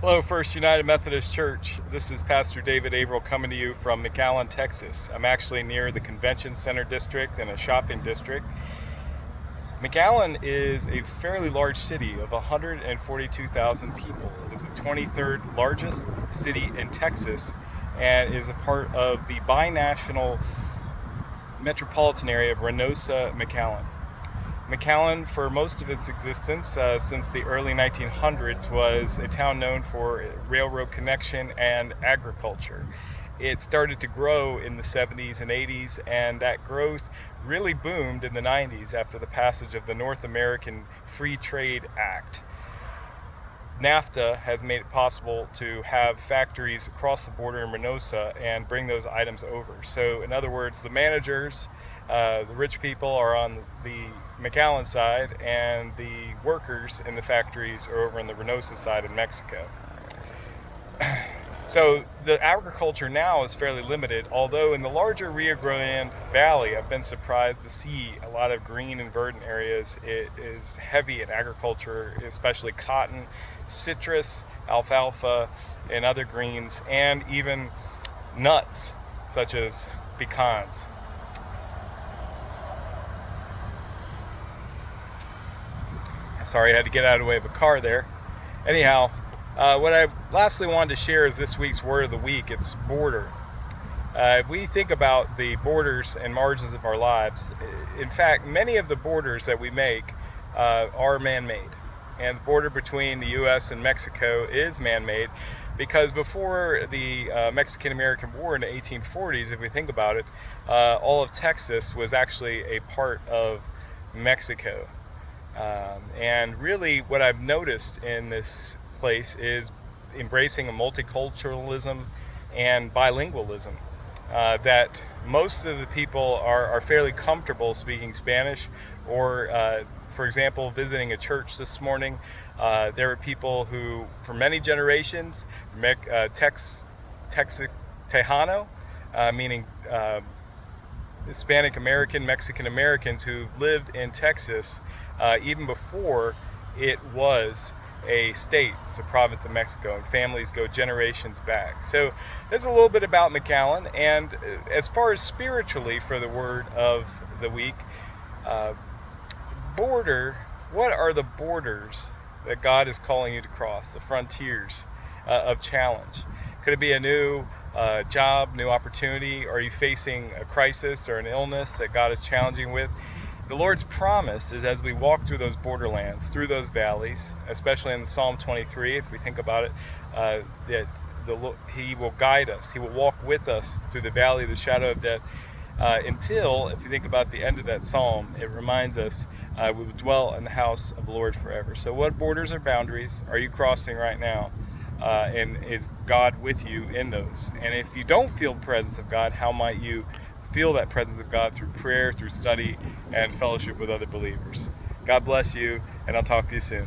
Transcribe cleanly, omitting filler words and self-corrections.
Hello, First United Methodist Church. This is Pastor David Averill coming to you from McAllen, Texas. I'm actually near the Convention Center District and a shopping district. McAllen is a fairly large city of 142,000 people. It is the 23rd largest city in Texas and is a part of the binational metropolitan area of Reynosa-McAllen. McAllen, for most of its existence, since the early 1900s, was a town known for railroad connection and agriculture. It started to grow in the 70s and 80s, and that growth really boomed in the 90s after the passage of the North American Free Trade Act. NAFTA has made it possible to have factories across the border in Reynosa and bring those items over. So in other words, the managers, the rich people are on the McAllen side, and the workers in the factories are over on the Reynosa side in Mexico. So the agriculture now is fairly limited, although in the larger Rio Grande Valley, I've been surprised to see a lot of green and verdant areas. It is heavy in agriculture, especially cotton, citrus, alfalfa, and other greens, and even nuts such as pecans. Sorry, I had to get out of the way of a car there. Anyhow, what I lastly wanted to share is this week's word of the week. It's border. If we think about the borders and margins of our lives, in fact, many of the borders that we make are man-made. And the border between the U.S. and Mexico is man-made because before the Mexican-American War in the 1840s, if we think about it, all of Texas was actually a part of Mexico. And really what I've noticed in this place is embracing a multiculturalism and bilingualism. That most of the people are fairly comfortable speaking Spanish, or for example, visiting a church this morning, there were people who, for many generations, Tejano, meaning Hispanic American, Mexican Americans who've lived in Texas even before it was a state, it's a province of Mexico, and families go generations back. So there's a little bit about McAllen, and as far as spiritually for the word of the week, border, what are the borders that God is calling you to cross, the frontiers of challenge? Could it be a new job, new opportunity? Are you facing a crisis or an illness that God is challenging with? The Lord's promise is as we walk through those borderlands, through those valleys, especially in Psalm 23, if we think about it, that He will guide us. He will walk with us through the valley of the shadow of death until, if you think about the end of that psalm, it reminds us we will dwell in the house of the Lord forever. So what borders or boundaries are you crossing right now? And is God with you in those? And if you don't feel the presence of God, how might you feel that presence of God through prayer, through study, and fellowship with other believers? God bless you, and I'll talk to you soon.